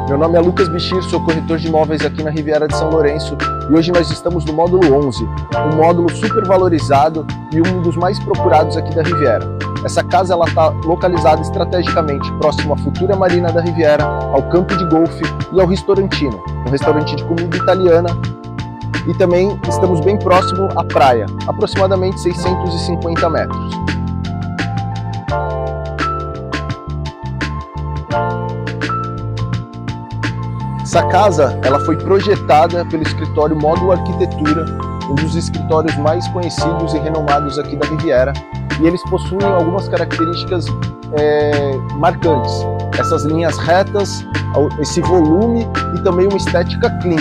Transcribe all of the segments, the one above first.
Meu nome é Lucas Bichir, sou corretor de imóveis aqui na Riviera de São Lourenço e hoje nós estamos no módulo 11, um módulo super valorizado e um dos mais procurados aqui da Riviera. Essa casa está localizada estrategicamente próximo à futura Marina da Riviera, ao campo de golfe e ao Restaurantino, um restaurante de comida italiana, e também estamos bem próximo à praia, aproximadamente 650 metros. Essa casa ela foi projetada pelo escritório Módulo Arquitetura, um dos escritórios mais conhecidos e renomados aqui da Riviera, e eles possuem algumas características marcantes. Essas linhas retas, esse volume e também uma estética clean,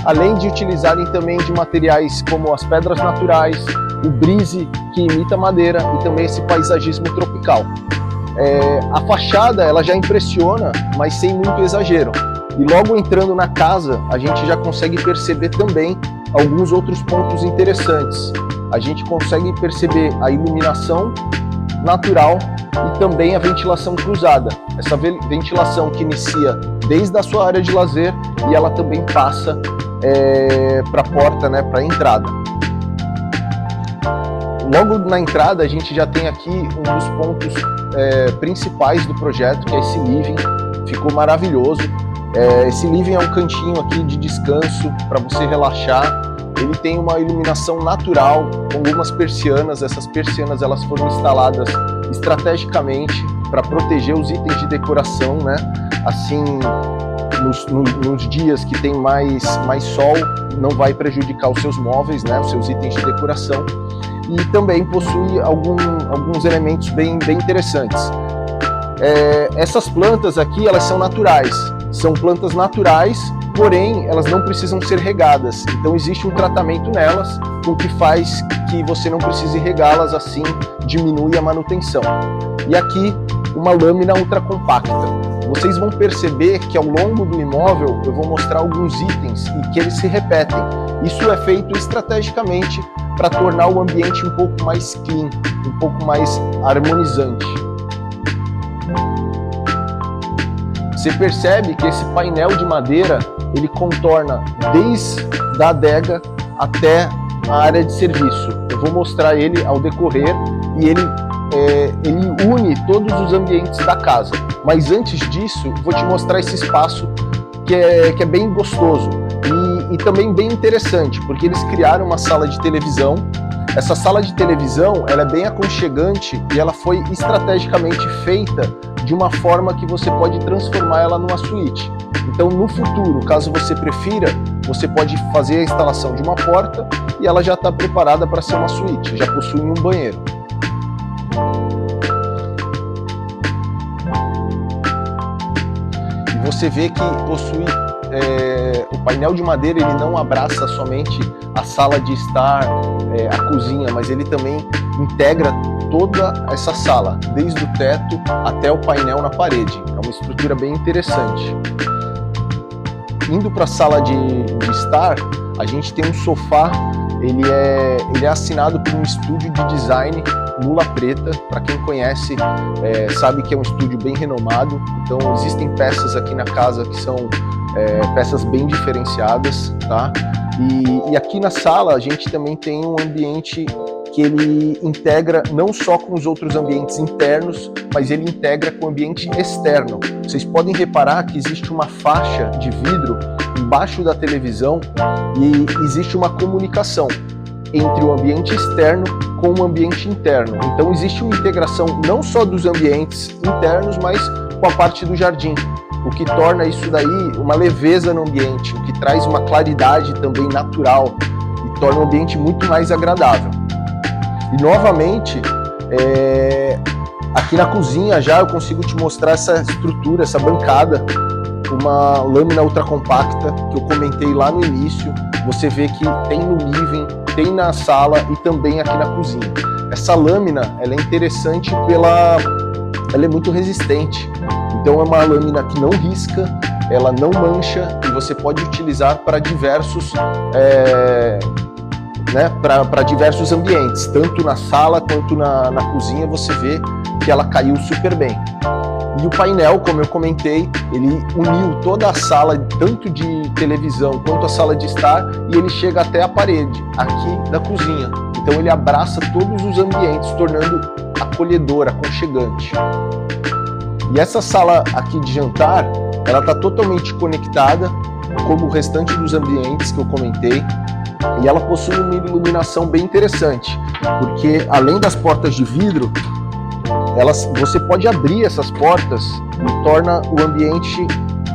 além de utilizarem também de materiais como as pedras naturais, o brise que imita madeira e também esse paisagismo tropical. A fachada ela já impressiona, mas sem muito exagero. E logo entrando na casa, a gente já consegue perceber também alguns outros pontos interessantes. A gente consegue perceber a iluminação natural e também a ventilação cruzada. Essa ventilação que inicia desde a sua área de lazer e ela também passa para a porta, para a entrada. Logo na entrada, a gente já tem aqui um dos pontos principais do projeto, que é esse living. Ficou maravilhoso. Esse living é um cantinho aqui de descanso para você relaxar. Ele tem uma iluminação natural com algumas persianas. Essas persianas elas foram instaladas estrategicamente para proteger os itens de decoração, Assim, nos dias que tem mais sol, não vai prejudicar os seus móveis, os seus itens de decoração. E também possui alguns elementos bem interessantes. Essas plantas aqui elas são naturais. São plantas naturais, porém elas não precisam ser regadas. Então existe um tratamento nelas, o que faz que você não precise regá-las, assim diminui a manutenção. E aqui uma lâmina ultra compacta. Vocês vão perceber que ao longo do imóvel eu vou mostrar alguns itens e que eles se repetem. Isso é feito estrategicamente para tornar o ambiente um pouco mais clean, um pouco mais harmonizante. Você percebe que esse painel de madeira, ele contorna desde a adega até a área de serviço. Eu vou mostrar ele ao decorrer e ele une todos os ambientes da casa. Mas antes disso, vou te mostrar esse espaço que é bem gostoso e também bem interessante, porque eles criaram uma sala de televisão. Essa sala de televisão ela é bem aconchegante e ela foi estrategicamente feita de uma forma que você pode transformar ela numa suíte. Então, no futuro, caso você prefira, você pode fazer a instalação de uma porta e ela já está preparada para ser uma suíte, já possui um banheiro. E você vê que possui o painel de madeira, ele não abraça somente a sala de estar, a cozinha, mas ele também integra toda essa sala, desde o teto até o painel na parede. É uma estrutura bem interessante. Indo para a sala de estar, a gente tem um sofá, ele é assinado por um estúdio de design, Mula Preta. Para quem conhece, sabe que é um estúdio bem renomado. Então existem peças aqui na casa que são peças bem diferenciadas, tá? E aqui na sala a gente também tem um ambiente que ele integra não só com os outros ambientes internos, mas ele integra com o ambiente externo. Vocês podem reparar que existe uma faixa de vidro embaixo da televisão e existe uma comunicação entre o ambiente externo com o ambiente interno. Então existe uma integração não só dos ambientes internos, mas com a parte do jardim, o que torna isso daí uma leveza no ambiente, o que traz uma claridade também natural e torna o ambiente muito mais agradável. E novamente, aqui na cozinha já eu consigo te mostrar essa estrutura, essa bancada, uma lâmina ultra compacta que eu comentei lá no início. Você vê que tem no living, tem na sala e também aqui na cozinha. Essa lâmina ela é interessante ela é muito resistente. Então é uma lâmina que não risca, ela não mancha e você pode utilizar para diversos para diversos ambientes, tanto na sala quanto na cozinha. Você vê que ela caiu super bem. E o painel, como eu comentei, ele uniu toda a sala, tanto de televisão quanto a sala de estar, e ele chega até a parede, aqui da cozinha. Então ele abraça todos os ambientes, tornando acolhedor, aconchegante. E essa sala aqui de jantar, ela está totalmente conectada, como o restante dos ambientes que eu comentei, e ela possui uma iluminação bem interessante, porque além das portas de vidro, você pode abrir essas portas e torna o ambiente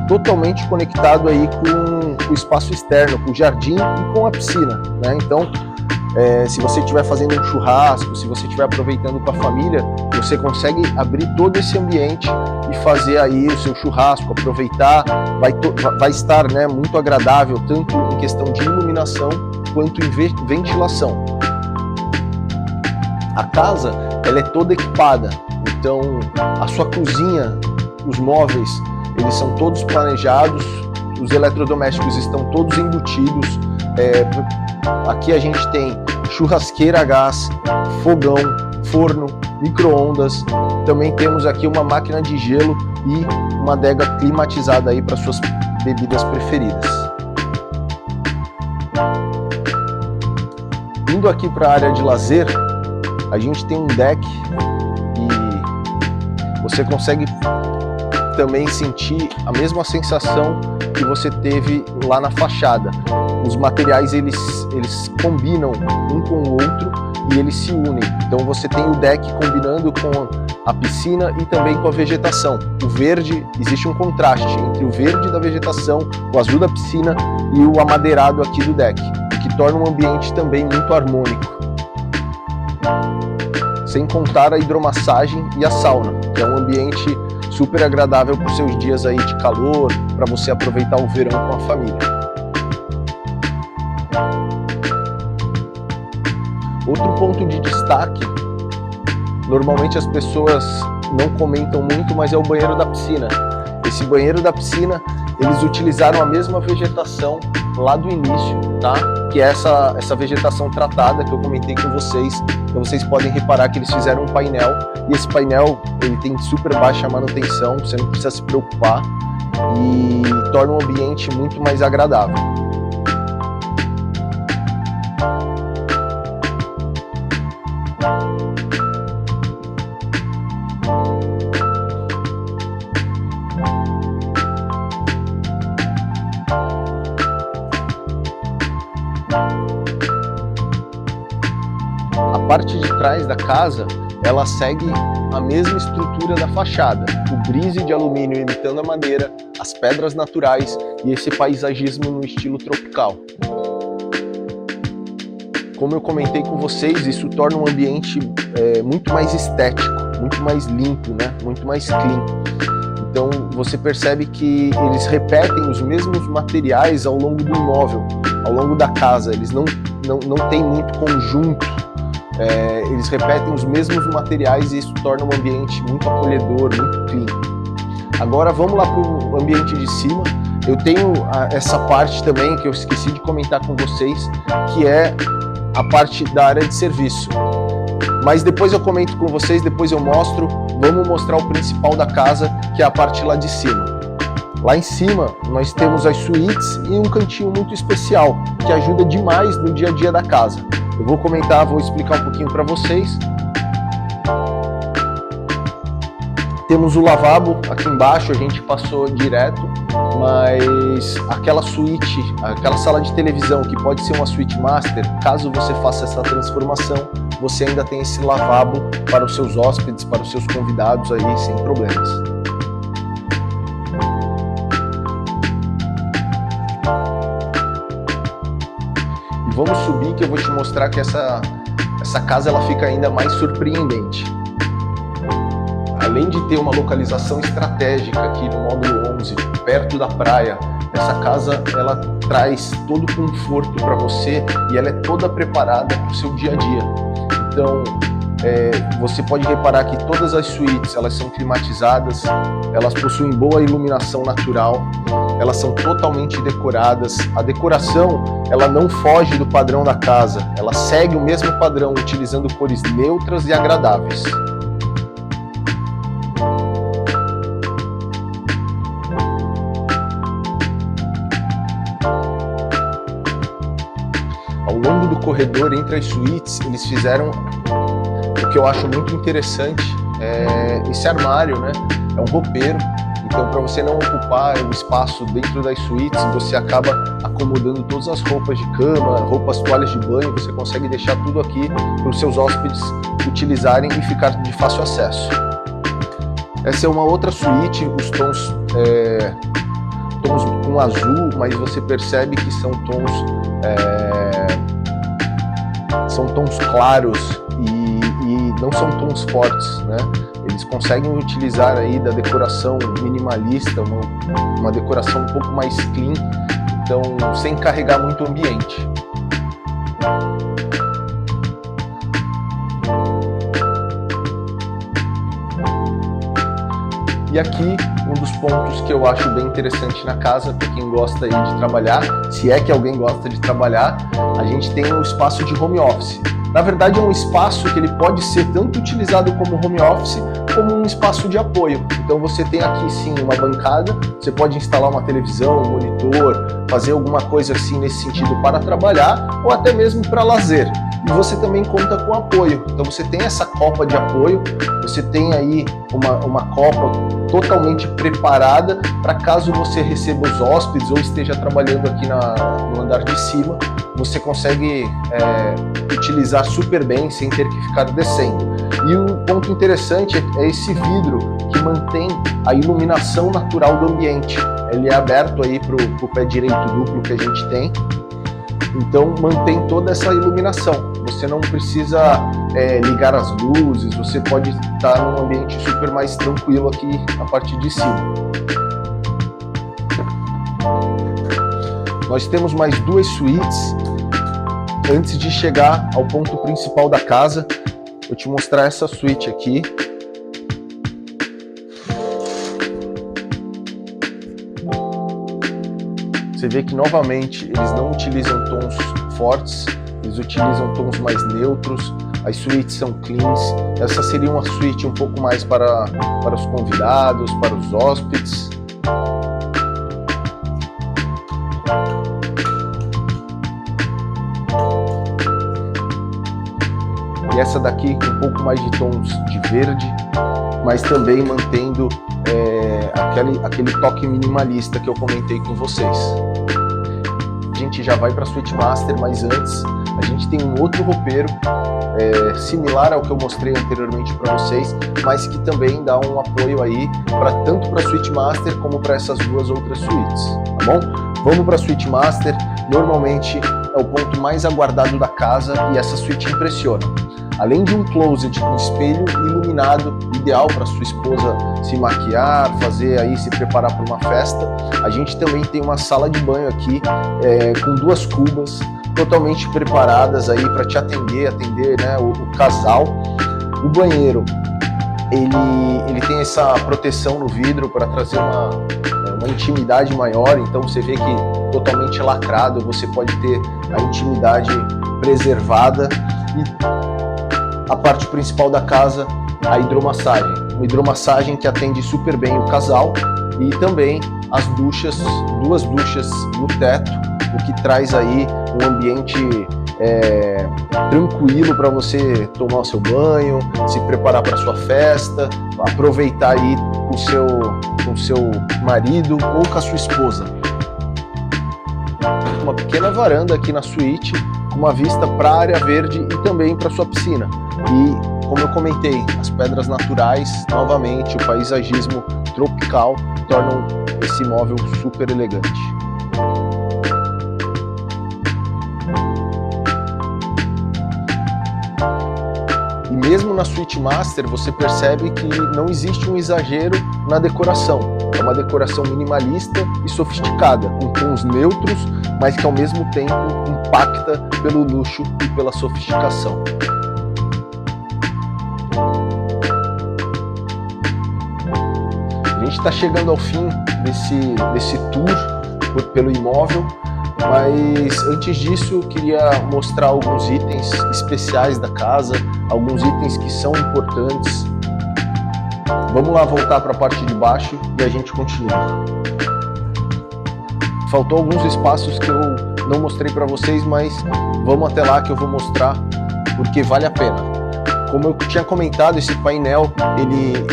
totalmente conectado aí com o espaço externo, com o jardim e com a piscina, né? Então, se você estiver fazendo um churrasco, se você estiver aproveitando com a família, você consegue abrir todo esse ambiente e fazer aí o seu churrasco, aproveitar, vai estar, né, muito agradável, tanto em questão de iluminação quanto em ventilação. A casa, ela é toda equipada, então a sua cozinha, os móveis, eles são todos planejados, os eletrodomésticos estão todos embutidos. Aqui a gente tem churrasqueira a gás, fogão, forno, micro-ondas. Também temos aqui uma máquina de gelo e uma adega climatizada aí para suas bebidas preferidas. Indo aqui para a área de lazer, a gente tem um deck e você consegue também sentir a mesma sensação que você teve lá na fachada. Os materiais eles combinam um com o outro e eles se unem. Então você tem o deck combinando com a piscina e também com a vegetação. O verde, existe um contraste entre o verde da vegetação, o azul da piscina e o amadeirado aqui do deck, o que torna um ambiente também muito harmônico. Sem contar a hidromassagem e a sauna, que é um ambiente super agradável para os seus dias aí de calor, para você aproveitar o verão com a família. Outro ponto de destaque, normalmente as pessoas não comentam muito, mas é o banheiro da piscina. Esse banheiro da piscina, eles utilizaram a mesma vegetação lá do início, tá? Que é essa vegetação tratada que eu comentei com vocês. Então vocês podem reparar que eles fizeram um painel, e esse painel ele tem super baixa manutenção, você não precisa se preocupar, e torna o ambiente muito mais agradável. A parte de trás da casa, ela segue a mesma estrutura da fachada, o brise de alumínio imitando a madeira, as pedras naturais e esse paisagismo no estilo tropical. Como eu comentei com vocês, isso torna um ambiente muito mais estético, muito mais limpo, né? Muito mais clean. Então você percebe que eles repetem os mesmos materiais ao longo do imóvel, ao longo da casa, eles não têm muito conjunto. Eles repetem os mesmos materiais e isso torna um ambiente muito acolhedor, muito clean. Agora vamos lá para o ambiente de cima. Eu tenho essa parte também que eu esqueci de comentar com vocês, que é a parte da área de serviço. Mas depois eu comento com vocês, depois eu mostro. Vamos mostrar o principal da casa, que é a parte lá de cima. Lá em cima nós temos as suítes e um cantinho muito especial, que ajuda demais no dia a dia da casa. Eu vou comentar, vou explicar um pouquinho para vocês. Temos o lavabo aqui embaixo, a gente passou direto, mas aquela suíte, aquela sala de televisão que pode ser uma suíte master, caso você faça essa transformação, você ainda tem esse lavabo para os seus hóspedes, para os seus convidados aí sem problemas. Vamos subir que eu vou te mostrar que essa casa ela fica ainda mais surpreendente. Além de ter uma localização estratégica aqui no módulo 11, perto da praia, essa casa ela traz todo o conforto para você e ela é toda preparada para o seu dia a dia. Então, você pode reparar que todas as suítes elas são climatizadas, elas possuem boa iluminação natural, elas são totalmente decoradas. A decoração ela não foge do padrão da casa, ela segue o mesmo padrão, utilizando cores neutras e agradáveis. corredor entre as suítes, eles fizeram o que eu acho muito interessante, esse armário, né? É um roupeiro, então para você não ocupar o espaço dentro das suítes, você acaba acomodando todas as roupas de cama, roupas, toalhas de banho, você consegue deixar tudo aqui para os seus hóspedes utilizarem e ficar de fácil acesso. Essa é uma outra suíte, os tons com azul, mas você percebe que são tons claros e não são tons fortes, né? Eles conseguem utilizar aí da decoração minimalista, uma decoração um pouco mais clean, então sem carregar muito o ambiente. E aqui, um dos pontos que eu acho bem interessante na casa, para quem gosta aí de trabalhar, se é que alguém gosta de trabalhar, a gente tem um espaço de home office. Na verdade, é um espaço que ele pode ser tanto utilizado como home office, como um espaço de apoio. Então você tem aqui sim uma bancada, você pode instalar uma televisão, um monitor, fazer alguma coisa assim nesse sentido para trabalhar, ou até mesmo para lazer. E você também conta com apoio, então você tem essa copa de apoio, você tem aí uma copa totalmente preparada para caso você receba os hóspedes ou esteja trabalhando aqui no andar de cima, você consegue utilizar super bem sem ter que ficar descendo. E o ponto interessante é esse vidro que mantém a iluminação natural do ambiente. Ele é aberto aí para o pé direito duplo que a gente tem, então mantém toda essa iluminação. Você não precisa ligar as luzes, você pode estar num ambiente super mais tranquilo aqui na parte de cima. Nós temos mais duas suítes. Antes de chegar ao ponto principal da casa, vou te mostrar essa suíte aqui. Você vê que novamente eles não utilizam tons fortes, eles utilizam tons mais neutros, as suítes são cleans. Essa seria uma suíte um pouco mais para os convidados, para os hóspedes. E essa daqui com um pouco mais de tons de verde, mas também mantendo aquele toque minimalista que eu comentei com vocês. A gente já vai para a Suite Master, mas antes a gente tem um outro roupeiro similar ao que eu mostrei anteriormente para vocês, mas que também dá um apoio aí tanto para a Suite Master como para essas duas outras suítes, tá bom? Vamos para a Suite Master. Normalmente é o ponto mais aguardado da casa e essa suíte impressiona. Além de um closet com espelho iluminado, ideal para sua esposa se maquiar, se preparar para uma festa, a gente também tem uma sala de banho aqui com duas cubas totalmente preparadas aí para te atender, né, o casal. O banheiro, ele tem essa proteção no vidro para trazer uma intimidade maior, então você vê que totalmente lacrado, você pode ter a intimidade preservada. E a parte principal da casa, a hidromassagem. Uma hidromassagem que atende super bem o casal e também as duchas, duas duchas no teto, o que traz aí um ambiente tranquilo para você tomar o seu banho, se preparar para sua festa, aproveitar aí com seu marido ou com a sua esposa. Uma pequena varanda aqui na suíte, com uma vista para a área verde e também para sua piscina. E, como eu comentei, as pedras naturais, novamente, o paisagismo tropical tornam esse imóvel super elegante. E mesmo na Suite Master, você percebe que não existe um exagero na decoração. É uma decoração minimalista e sofisticada, com tons neutros, mas que ao mesmo tempo impacta pelo luxo e pela sofisticação. A gente está chegando ao fim desse tour pelo imóvel, mas antes disso eu queria mostrar alguns itens especiais da casa, alguns itens que são importantes. Vamos lá voltar para a parte de baixo e a gente continua. Faltou alguns espaços que eu não mostrei para vocês, mas vamos até lá que eu vou mostrar, porque vale a pena. Como eu tinha comentado, esse painel, ele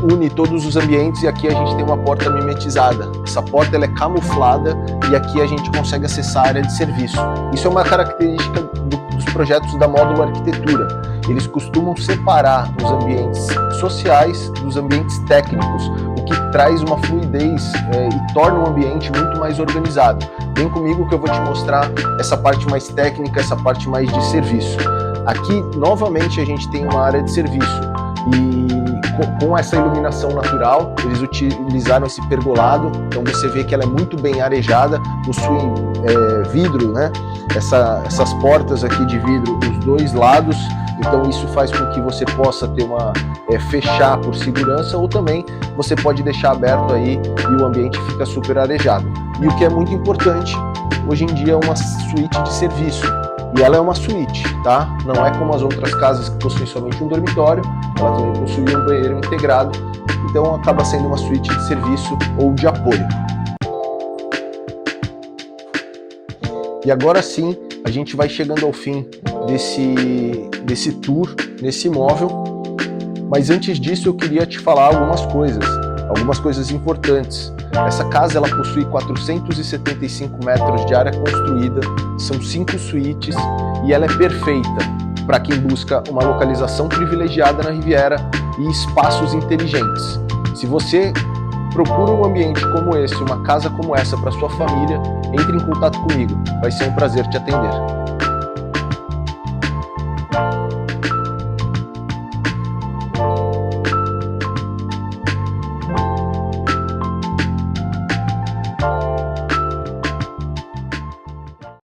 une todos os ambientes, e aqui a gente tem uma porta mimetizada. Essa porta ela é camuflada e aqui a gente consegue acessar a área de serviço. Isso é uma característica dos projetos da Módulo Arquitetura. Eles costumam separar os ambientes sociais dos ambientes técnicos, o que traz uma fluidez e torna o ambiente muito mais organizado. Vem comigo que eu vou te mostrar essa parte mais técnica, essa parte mais de serviço. Aqui, novamente, a gente tem uma área de serviço e com essa iluminação natural, eles utilizaram esse pergolado, então você vê que ela é muito bem arejada, possui vidro, né? Essas portas aqui de vidro dos dois lados, então isso faz com que você possa ter fechar por segurança, ou também você pode deixar aberto aí e o ambiente fica super arejado. E o que é muito importante, hoje em dia é uma suíte de serviço. E ela é uma suíte, tá? Não é como as outras casas que possuem somente um dormitório, ela também possui um banheiro integrado, então acaba sendo uma suíte de serviço ou de apoio. E agora sim, a gente vai chegando ao fim desse tour, nesse imóvel, mas antes disso eu queria te falar algumas coisas importantes. Essa casa ela possui 475 metros de área construída, são 5 suítes e ela é perfeita para quem busca uma localização privilegiada na Riviera e espaços inteligentes. Se você procura um ambiente como esse, uma casa como essa para sua família, entre em contato comigo, vai ser um prazer te atender.